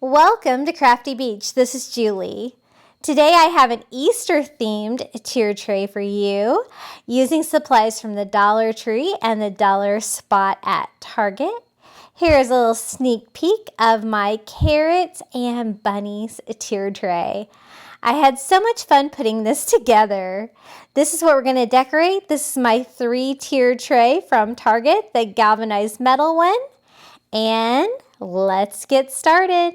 Welcome to Crafty Beach. This is Julie. Today I have an Easter themed tier tray for you using supplies from the Dollar Tree and the Dollar Spot at Target. Here's a little sneak peek of my carrots and bunnies tier tray. I had so much fun putting this together. This is what we're going to decorate. This is my 3-tier tray from Target, the galvanized metal one. And let's get started.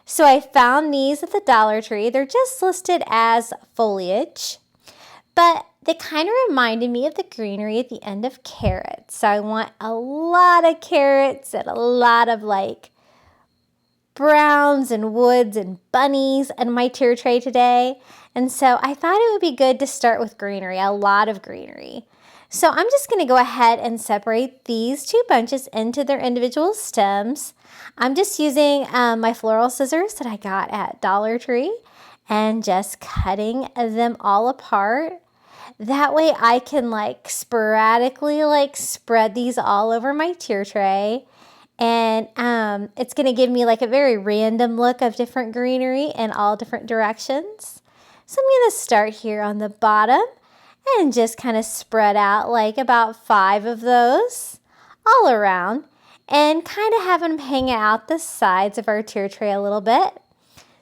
So I found these at the Dollar Tree. They're just listed as foliage, but they kind of reminded me of the greenery at the end of carrots. So I want a lot of carrots and a lot of like browns and woods and bunnies in my tier tray today. And so I thought it would be good to start with greenery, a lot of greenery. So I'm just going to go ahead and separate these 2 bunches into their individual stems. I'm just using my floral scissors that I got at Dollar Tree and just cutting them all apart. That way I can sporadically spread these all over my tier tray. And it's going to give me a very random look of different greenery in all different directions. So I'm going to start here on the bottom and just kind of spread out about 5 of those all around and kind of have them hang out the sides of our tier tray a little bit.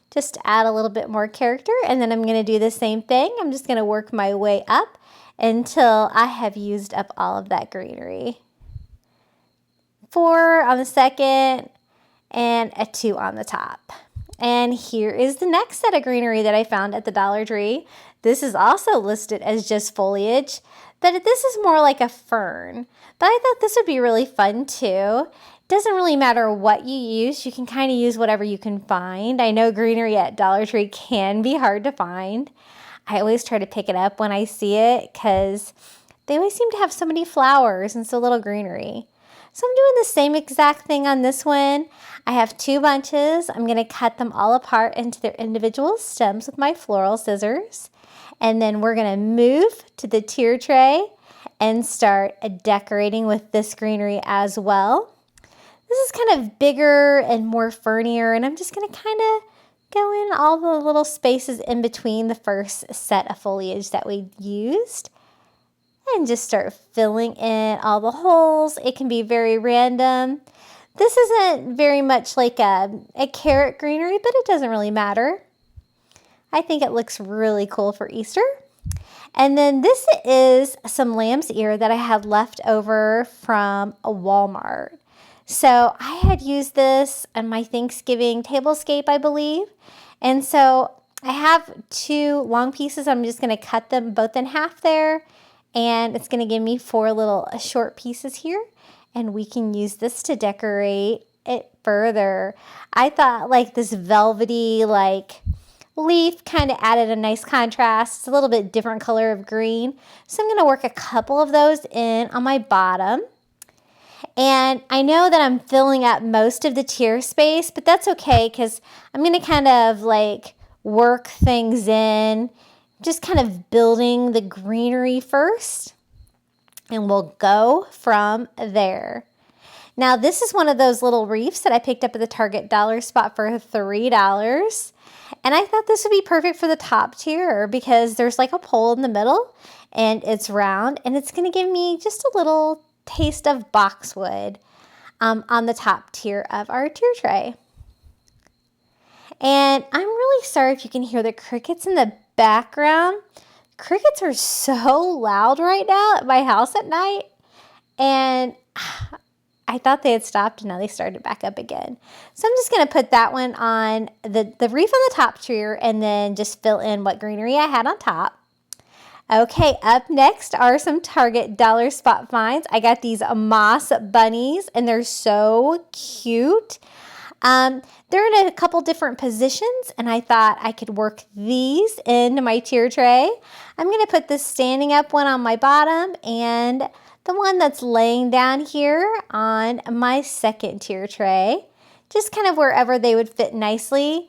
Just to add a little bit more character, and then I'm going to do the same thing. I'm just going to work my way up until I have used up all of that greenery. 4 on the second and a 2 on the top. And here is the next set of greenery that I found at the Dollar Tree. This is also listed as just foliage, but this is more like a fern. But I thought this would be really fun too. It doesn't really matter what you use. You can kind of use whatever you can find. I know greenery at Dollar Tree can be hard to find. I always try to pick it up when I see it because they always seem to have so many flowers and so little greenery. So I'm doing the same exact thing on this one. I have 2 bunches. I'm going to cut them all apart into their individual stems with my floral scissors. And then we're going to move to the tier tray and start decorating with this greenery as well. This is kind of bigger and more fernier, and I'm just going to kind of go in all the little spaces in between the first set of foliage that we used. And just start filling in all the holes. It can be very random. This isn't very much like a carrot greenery, but it doesn't really matter. I think it looks really cool for Easter. And then this is some lamb's ear that I had left over from a Walmart. So I had used this on my Thanksgiving tablescape, I believe. And so I have 2 long pieces. I'm just going to cut them both in half there. And it's going to give me 4 little short pieces here. And we can use this to decorate it further. I thought this velvety leaf kind of added a nice contrast. It's a little bit different color of green. So I'm going to work a couple of those in on my bottom. And I know that I'm filling up most of the tier space, but that's okay because I'm going to kind of work things in. Just kind of building the greenery first, and we'll go from there. Now, this is one of those little wreaths that I picked up at the Target Dollar Spot for $3. And I thought this would be perfect for the top tier because there's a pole in the middle, and it's round, and it's going to give me just a little taste of boxwood on the top tier of our tier tray. And I'm really sorry if you can hear the crickets in the background. Crickets are so loud right now at my house at night, and I thought they had stopped and now they started back up again. So I'm just going to put that one on the wreath on the top tier and then just fill in what greenery I had on top. Okay, up next are some Target Dollar Spot finds. I got these moss bunnies and they're so cute. They're in a couple different positions, and I thought I could work these into my tier tray. I'm going to put this standing up one on my bottom and the one that's laying down here on my second tier tray, just kind of wherever they would fit nicely.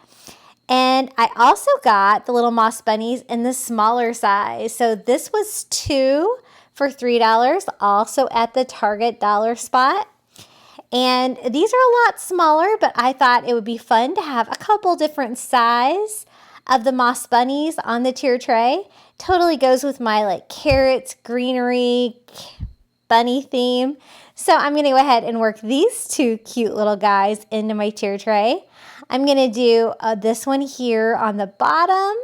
And I also got the little moss bunnies in the smaller size. So this was 2 for $3, also at the Target Dollar Spot. And these are a lot smaller, but I thought it would be fun to have a couple different size of the moss bunnies on the tier tray. Totally goes with my like carrots, greenery, bunny theme. So I'm going to go ahead and work these two cute little guys into my tier tray. I'm going to do this one here on the bottom,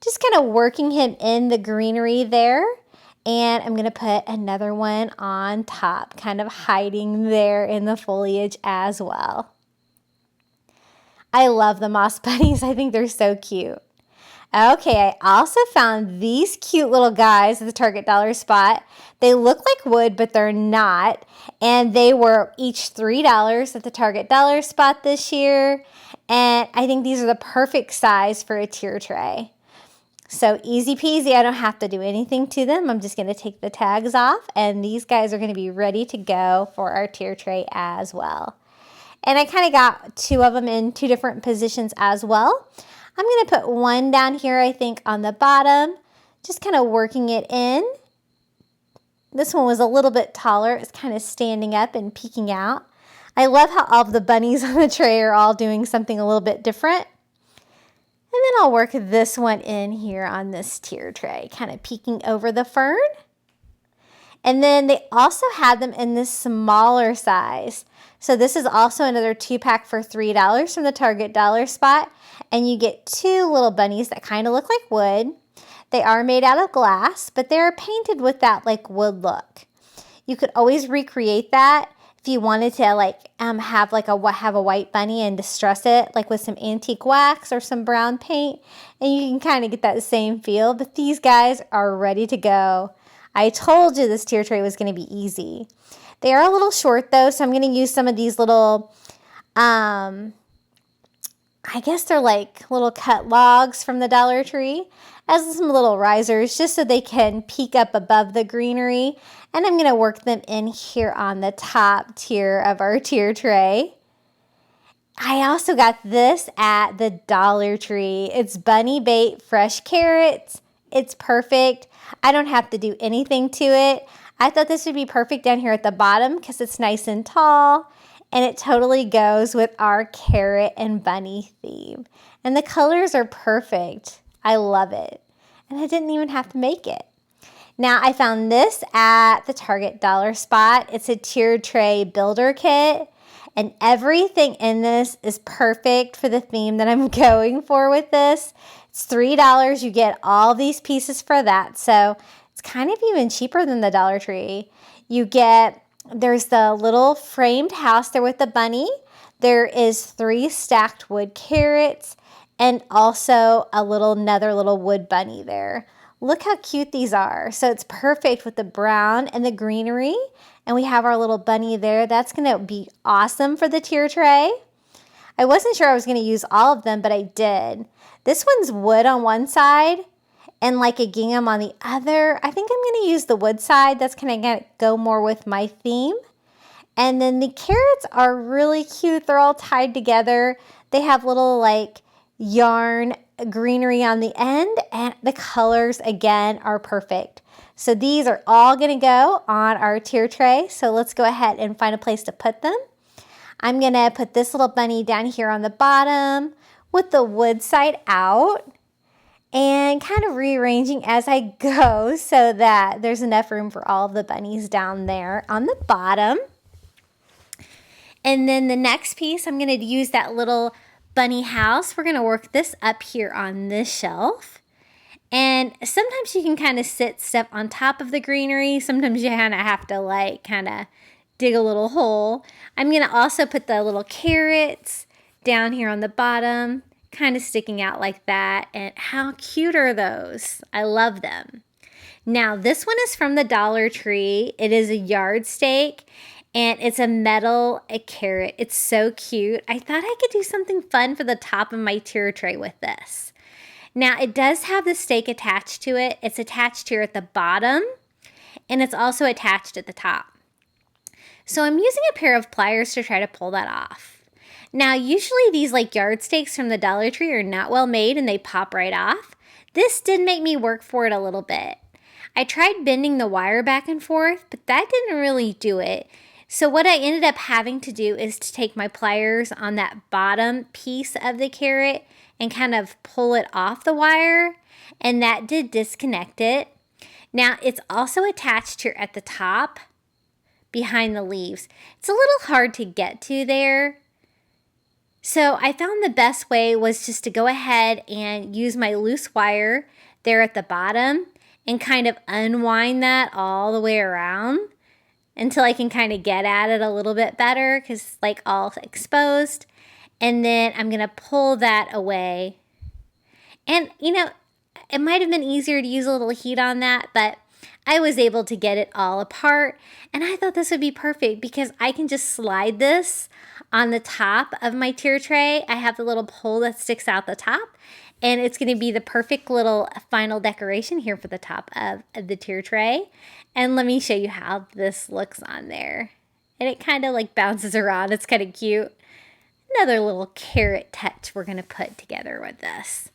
just kind of working him in the greenery there. And I'm going to put another one on top, kind of hiding there in the foliage as well. I love the moss bunnies. I think they're so cute. Okay, I also found these cute little guys at the Target dollar spot. They look like wood, but they're not. And they were each $3 at the Target dollar spot this year. And I think these are the perfect size for a tier tray. So easy peasy, I don't have to do anything to them. I'm just going to take the tags off, and these guys are going to be ready to go for our tier tray as well. And I kind of got two of them in two different positions as well. I'm going to put one down here, I think, on the bottom, just kind of working it in. This one was a little bit taller. It's kind of standing up and peeking out. I love how all of the bunnies on the tray are all doing something a little bit different. And then I'll work this one in here on this tier tray, kind of peeking over the fern. And then they also had them in this smaller size. So this is also another 2-pack for $3 from the Target dollar spot. And you get two little bunnies that kind of look like wood. They are made out of glass, but they're painted with that like wood look. You could always recreate that if you wanted to like have a white bunny and distress it like with some antique wax or some brown paint, and you can kind of get that same feel. But these guys are ready to go. I told you this tier tray was going to be easy. They are a little short though, so I'm going to use some of these little, I guess they're like little cut logs from the Dollar Tree as some little risers just so they can peek up above the greenery. And I'm going to work them in here on the top tier of our tier tray. I also got this at the Dollar Tree. It's bunny bait fresh carrots. It's perfect. I don't have to do anything to it. I thought this would be perfect down here at the bottom because it's nice and tall. And it totally goes with our carrot and bunny theme. And the colors are perfect. I love it. And I didn't even have to make it. Now, I found this at the Target dollar spot. It's a tiered tray builder kit, and everything in this is perfect for the theme that I'm going for with this. It's $3. You get all these pieces for that, so it's kind of even cheaper than the Dollar Tree. There's the little framed house there with the bunny. There is 3 stacked wood carrots, and also another little wood bunny there. Look how cute these are. So it's perfect with the brown and the greenery. And we have our little bunny there. That's going to be awesome for the tier tray. I wasn't sure I was going to use all of them, but I did. This one's wood on one side and like a gingham on the other. I think I'm going to use the wood side. That's going to go more with my theme. And then the carrots are really cute. They're all tied together. They have little like yarn greenery on the end, and the colors again are perfect. So these are all going to go on our tier tray. So let's go ahead and find a place to put them. I'm going to put this little bunny down here on the bottom with the wood side out and kind of rearranging as I go so that there's enough room for all of the bunnies down there on the bottom. And then the next piece, I'm going to use that little bunny house. We're going to work this up here on this shelf. And sometimes you can kind of sit stuff on top of the greenery. Sometimes you kind of have to dig a little hole. I'm going to also put the little carrots down here on the bottom, kind of sticking out like that. And how cute are those? I love them. Now, this one is from the Dollar Tree. It is a yard stake. And it's a metal carrot. It's so cute. I thought I could do something fun for the top of my tier tray with this. Now, it does have the stake attached to it. It's attached here at the bottom, and it's also attached at the top. So I'm using a pair of pliers to try to pull that off. Now, usually these like yard stakes from the Dollar Tree are not well made and they pop right off. This did make me work for it a little bit. I tried bending the wire back and forth, but that didn't really do it. So what I ended up having to do is to take my pliers on that bottom piece of the carrot and kind of pull it off the wire, and that did disconnect it. Now it's also attached here at the top behind the leaves. It's a little hard to get to there. So I found the best way was just to go ahead and use my loose wire there at the bottom and kind of unwind that all the way around until I can kind of get at it a little bit better because it's like all exposed. And then I'm going to pull that away. And you know, it might have been easier to use a little heat on that, but I was able to get it all apart. And I thought this would be perfect because I can just slide this on the top of my tier tray. I have the little pole that sticks out the top, and it's going to be the perfect little final decoration here for the top of the tier tray. And let me show you how this looks on there. And it kind of like bounces around. It's kind of cute. Another little carrot touch we're going to put together with this.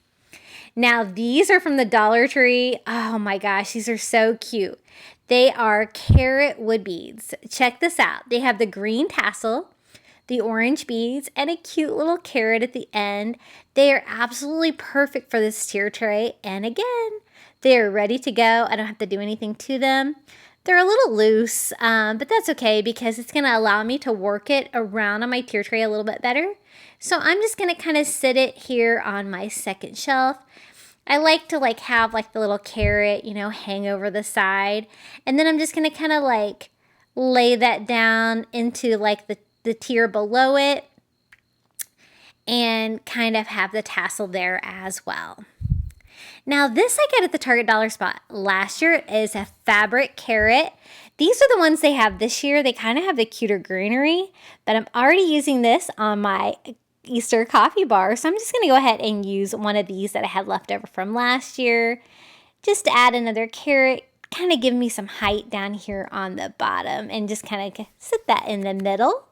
Now these are from the Dollar Tree. Oh my gosh, these are so cute. They are carrot wood beads. Check this out. They have the green tassel, the orange beads, and a cute little carrot at the end. They are absolutely perfect for this tier tray. And again, they are ready to go. I don't have to do anything to them. They're a little loose, but that's okay because it's going to allow me to work it around on my tier tray a little bit better. So I'm just going to kind of sit it here on my second shelf. I like to have the little carrot, hang over the side. And then I'm just going to kind of lay that down into the tier below it and kind of have the tassel there as well. Now this I got at the Target Dollar Spot last year. It is a fabric carrot. These are the ones they have this year. They kind of have the cuter greenery, but I'm already using this on my Easter coffee bar. So I'm just going to go ahead and use one of these that I had left over from last year. Just to add another carrot, kind of give me some height down here on the bottom and just kind of sit that in the middle.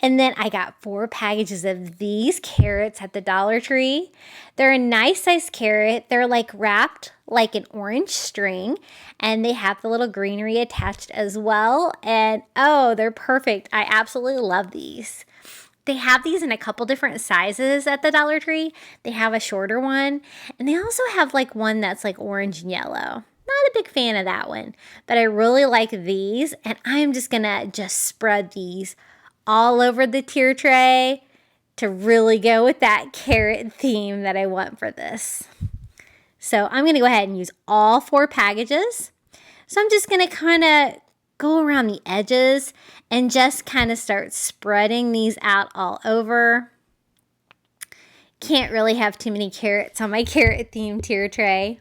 And then I got 4 packages of these carrots at the Dollar Tree. They're a nice size carrot. They're wrapped like an orange string, and they have the little greenery attached as well. And oh, they're perfect. I absolutely love these. They have these in a couple different sizes at the Dollar Tree. They have a shorter one, and they also have one that's orange and yellow. Not a big fan of that one, but I really like these, and I'm just gonna spread these all over the tier tray to really go with that carrot theme that I want for this. So I'm going to go ahead and use all 4 packages. So I'm just going to kind of go around the edges and just kind of start spreading these out all over. Can't really have too many carrots on my carrot themed tier tray.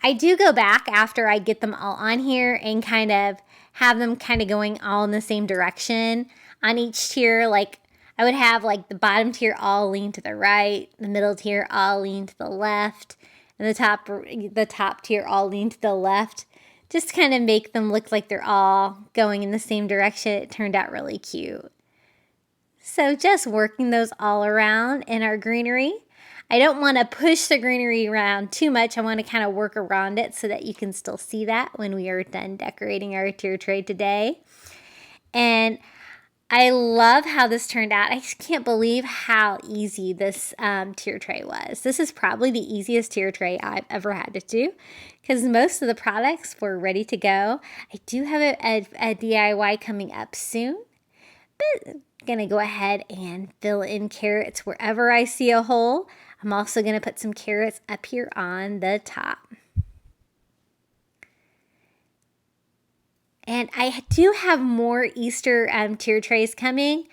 I do go back after I get them all on here and kind of have them kind of going all in the same direction. On each tier, I would have the bottom tier all lean to the right, the middle tier all lean to the left, and the top tier all lean to the left. Just to kind of make them look like they're all going in the same direction. It turned out really cute. So just working those all around in our greenery. I don't want to push the greenery around too much. I want to kind of work around it so that you can still see that when we are done decorating our tier tray today. And I love how this turned out. I just can't believe how easy this tier tray was. This is probably the easiest tier tray I've ever had to do because most of the products were ready to go. I do have a DIY coming up soon, but I'm going to go ahead and fill in carrots wherever I see a hole. I'm also going to put some carrots up here on the top. And I do have more Easter tier trays coming.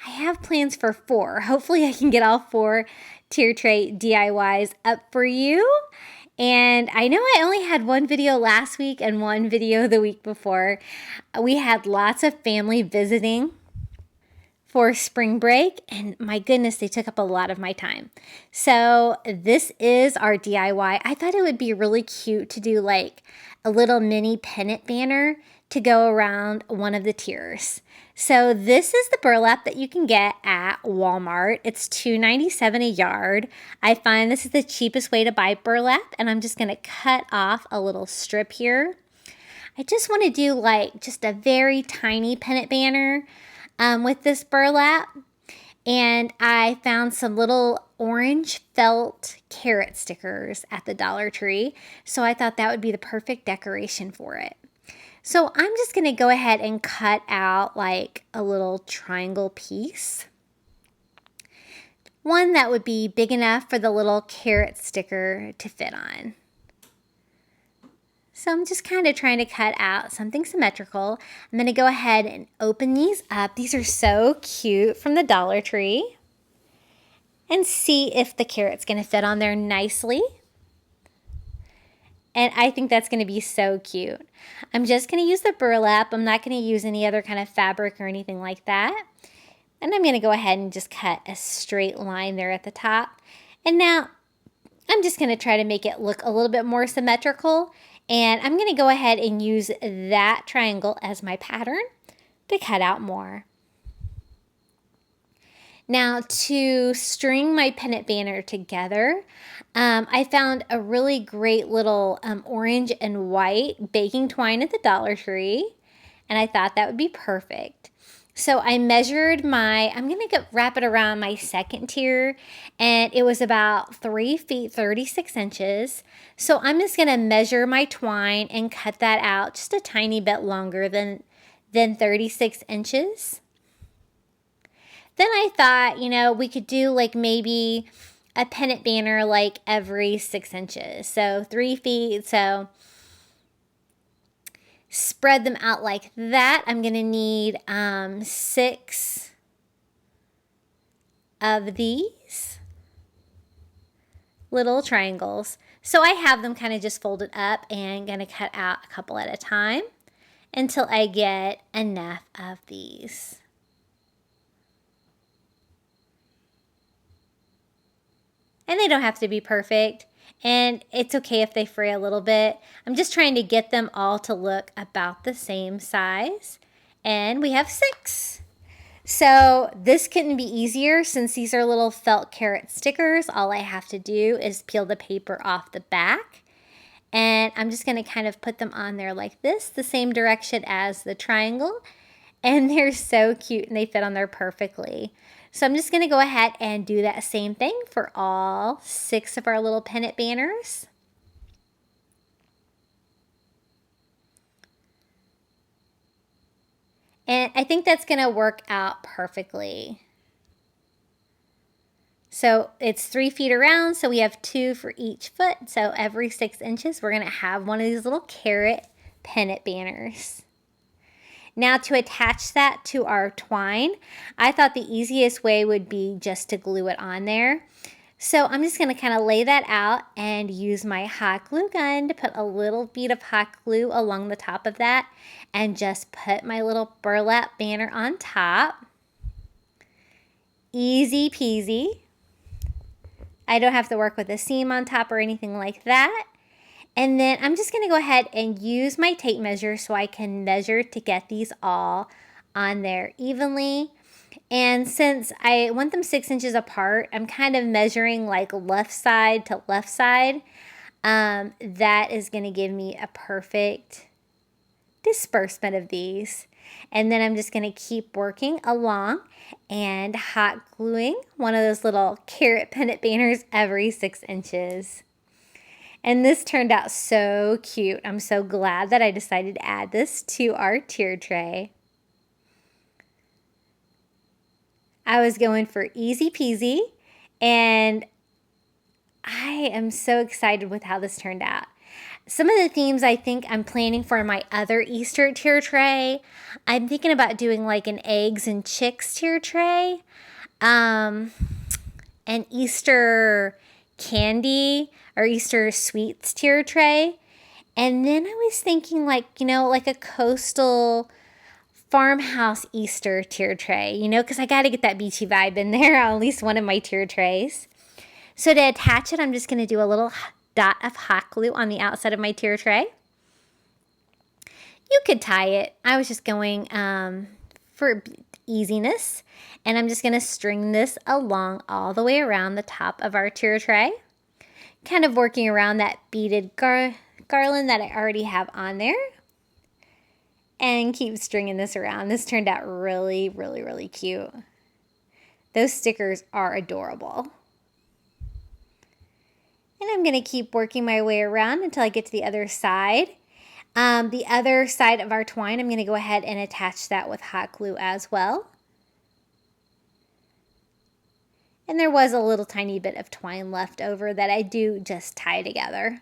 I have plans for 4. Hopefully I can get all 4 tier tray DIYs up for you. And I know I only had one video last week and one video the week before. We had lots of family visiting for spring break, and my goodness, they took up a lot of my time. So this is our DIY. I thought it would be really cute to do a little mini pennant banner to go around one of the tiers. So this is the burlap that you can get at Walmart. It's $2.97 a yard. I find this is the cheapest way to buy burlap, and I'm just going to cut off a little strip here. I just want to do like just a very tiny pennant banner with this burlap. And I found some little orange felt carrot stickers at the Dollar Tree. So I thought that would be the perfect decoration for it. So I'm just going to go ahead and cut out like a little triangle piece. One that would be big enough for the little carrot sticker to fit on. So I'm just kind of trying to cut out something symmetrical. I'm going to go ahead and open these up. These are so cute from the Dollar Tree. And see if the carrot's going to fit on there nicely. And I think that's going to be so cute. I'm just going to use the burlap. I'm not going to use any other kind of fabric or anything like that. And I'm going to go ahead and just cut a straight line there at the top. And now I'm just going to try to make it look a little bit more symmetrical. And I'm going to go ahead and use that triangle as my pattern to cut out more. Now to string my pennant banner together, I found a really great little orange and white baking twine at the Dollar Tree. And I thought that would be perfect. So I measured I'm going to wrap it around my second tier, and it was about 3 feet 36 inches. So I'm just going to measure my twine and cut that out just a tiny bit longer than 36 inches. Then I thought, you know, we could do like maybe a pennant banner like every 6 inches. So 3 feet, so spread them out like that. I'm going to need 6 of these little triangles. So I have them kind of just folded up and going to cut out a couple at a time until I get enough of these. And they don't have to be perfect. And it's okay if they fray a little bit. I'm just trying to get them all to look about the same size. And we have 6. So this couldn't be easier since these are little felt carrot stickers. All I have to do is peel the paper off the back. And I'm just going to kind of put them on there like this, the same direction as the triangle. And they're so cute and they fit on there perfectly. So I'm just going to go ahead and do that same thing for all 6 of our little pennant banners. And I think that's going to work out perfectly. So it's 3 feet around, so we have 2 for each foot. So every 6 inches, we're going to have one of these little carrot pennant banners. Now to attach that to our twine, I thought the easiest way would be just to glue it on there. So I'm just going to kind of lay that out and use my hot glue gun to put a little bead of hot glue along the top of that and just put my little burlap banner on top. Easy peasy. I don't have to work with a seam on top or anything like that. And then I'm just going to go ahead and use my tape measure so I can measure to get these all on there evenly. And since I want them 6 inches apart, I'm kind of measuring like left side to left side. That is going to give me a perfect disbursement of these. And then I'm just going to keep working along and hot gluing one of those little carrot pennant banners every 6 inches. And this turned out so cute. I'm so glad that I decided to add this to our tier tray. I was going for easy peasy, and I am so excited with how this turned out. Some of the themes I think I'm planning for my other Easter tier tray, I'm thinking about doing like an eggs and chicks tier tray, an Easter candy or Easter sweets tier tray. And then I was thinking like, you know, like a coastal farmhouse Easter tier tray, you know, because I got to get that beachy vibe in there on at least one of my tier trays. So to attach it, I'm just going to do a little dot of hot glue on the outside of my tier tray. You could tie it. I was just going for easiness. And I'm just going to string this along all the way around the top of our tier tray. Kind of working around that beaded garland that I already have on there. and keep stringing this around. This turned out really, really, really cute. Those stickers are adorable. And I'm going to keep working my way around until I get to the other side. The other side of our twine, I'm going to go ahead and attach that with hot glue as well. And there was a little tiny bit of twine left over that I do just tie together.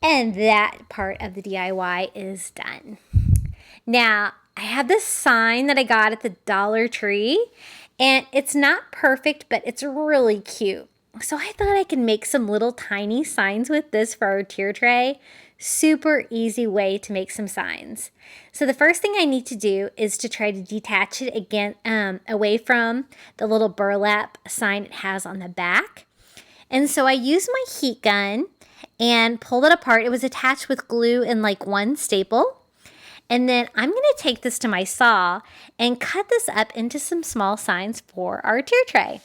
And that part of the DIY is done. Now, I have this sign that I got at the Dollar Tree, and it's not perfect, but it's really cute. So I thought I could make some little tiny signs with this for our tier tray. Super easy way to make some signs. So the first thing I need to do is to try to detach it again away from the little burlap sign it has on the back. And so I used my heat gun and pulled it apart. It was attached with glue and like one staple. And then I'm going to take this to my saw and cut this up into some small signs for our tier tray.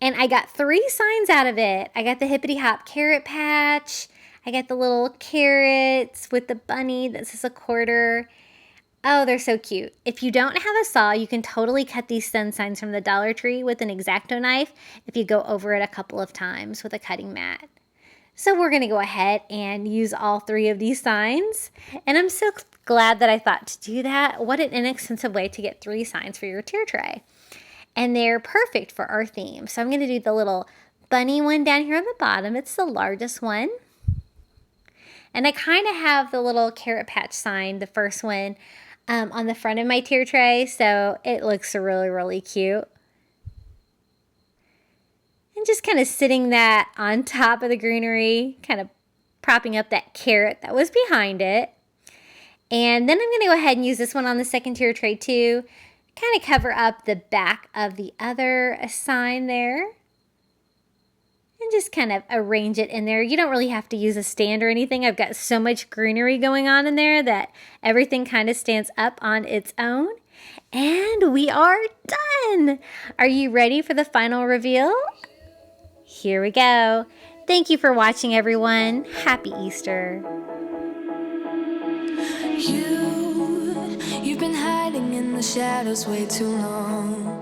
And I got 3 signs out of it. I got the hippity hop carrot patch. I got the little carrots with the bunny that says a quarter. Oh, they're so cute. If you don't have a saw, you can totally cut these sun signs from the Dollar Tree with an X-Acto knife if you go over it a couple of times with a cutting mat. So we're going to go ahead and use all 3 of these signs. And I'm so glad that I thought to do that. What an inexpensive way to get 3 signs for your tier tray. And they're perfect for our theme. So I'm going to do the little bunny one down here on the bottom. It's the largest one. And I kind of have the little carrot patch sign, the first one, on the front of my tier tray. So it looks really, really cute. And just kind of sitting that on top of the greenery, kind of propping up that carrot that was behind it. And then I'm going to go ahead and use this one on the second tier tray too. Kind of cover up the back of the other sign there. And just kind of arrange it in there. You don't really have to use a stand or anything. I've got so much greenery going on in there that everything kind of stands up on its own. And we are done. Are you ready for the final reveal? Here we go. Thank you for watching, everyone. Happy Easter. You've been hiding in the shadows way too long.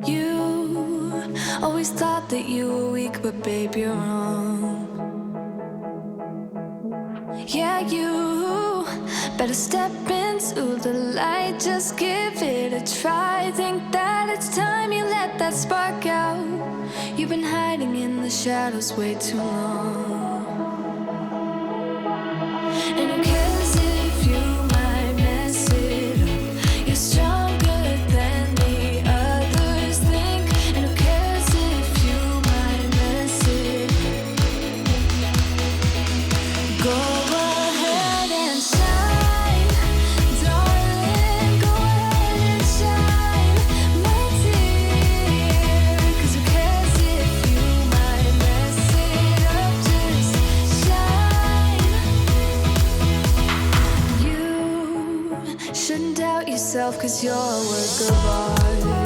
You always thought that you were weak, but babe, you're wrong. Yeah, you better step into the light, just give it a try. Think that it's time you let that spark out. You've been hiding in the shadows way too long. And who cares if you might mess it up? You're stronger than the others think. And who cares if you might mess it up? Go ahead and shine, darling. Go ahead and shine, my dear. 'Cause who cares if you might mess it up? Just shine. You shouldn't doubt yourself, 'cause you're a work of art.